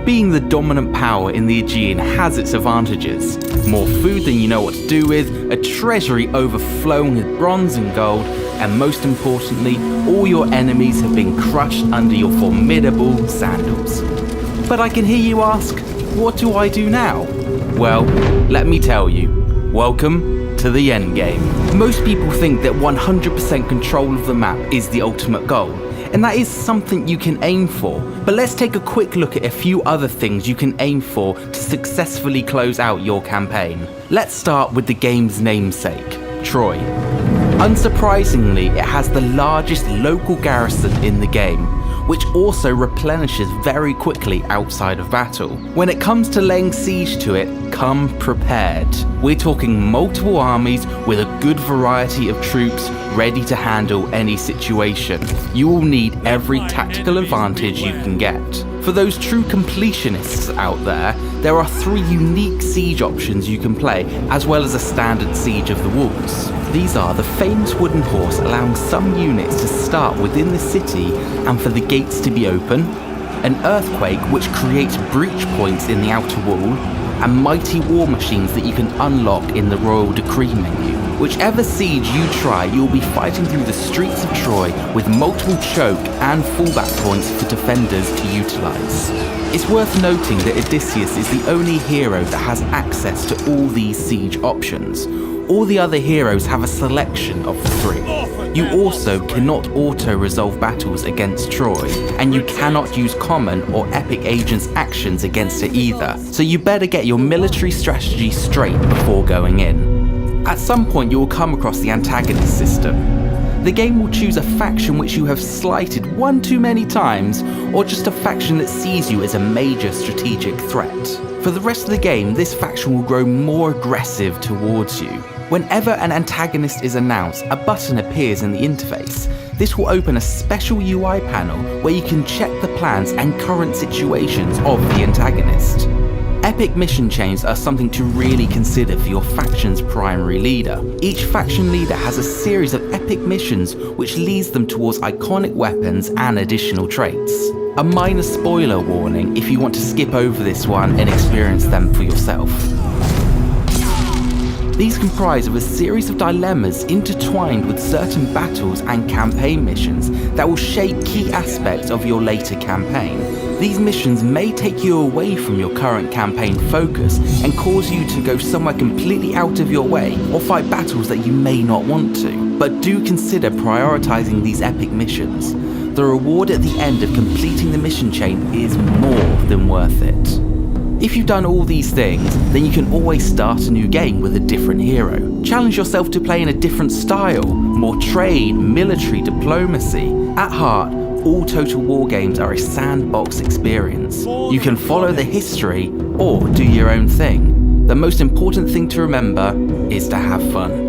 Being the dominant power in the Aegean has its advantages. More food than you know what to do with, a treasury overflowing with bronze and gold, and most importantly, all your enemies have been crushed under your formidable sandals. But I can hear you ask, what do I do now? Well, let me tell you, welcome to the endgame. Most people think that 100% control of the map is the ultimate goal, and that is something you can aim for. But let's take a quick look at a few other things you can aim for to successfully close out your campaign. Let's start with the game's namesake, Troy. Unsurprisingly, it has the largest local garrison in the game, which also replenishes very quickly outside of battle. When it comes to laying siege to it, come prepared. We're talking multiple armies with a good variety of troops ready to handle any situation. You will need every tactical advantage you can get. For those true completionists out there are 3 unique siege options you can play, as well as a standard siege of the walls. These are the famous wooden horse, allowing some units to start within the city and for the gates to be open, an earthquake which creates breach points in the outer wall, and mighty war machines that you can unlock in the Royal Decree menu. Whichever siege you try, you'll be fighting through the streets of Troy with multiple choke and fallback points for defenders to utilise. It's worth noting that Odysseus is the only hero that has access to all these siege options. All the other heroes have a selection of the 3. You also cannot auto-resolve battles against Troy, and you cannot use common or epic agents' actions against it either, so you better get your military strategy straight before going in. At some point you will come across the Antagonist system. The game will choose a faction which you have slighted one too many times, or just a faction that sees you as a major strategic threat. For the rest of the game, this faction will grow more aggressive towards you. Whenever an antagonist is announced, a button appears in the interface. This will open a special UI panel where you can check the plans and current situations of the antagonist. Epic mission chains are something to really consider for your faction's primary leader. Each faction leader has a series of epic missions which leads them towards iconic weapons and additional traits. A minor spoiler warning if you want to skip over this one and experience them for yourself. These comprise of a series of dilemmas intertwined with certain battles and campaign missions that will shape key aspects of your later campaign. These missions may take you away from your current campaign focus and cause you to go somewhere completely out of your way or fight battles that you may not want to. But do consider prioritizing these epic missions. The reward at the end of completing the mission chain is more than worth it. If you've done all these things, then you can always start a new game with a different hero. Challenge yourself to play in a different style, more trade, military, diplomacy. At heart, all Total War games are a sandbox experience. You can follow the history or do your own thing. The most important thing to remember is to have fun.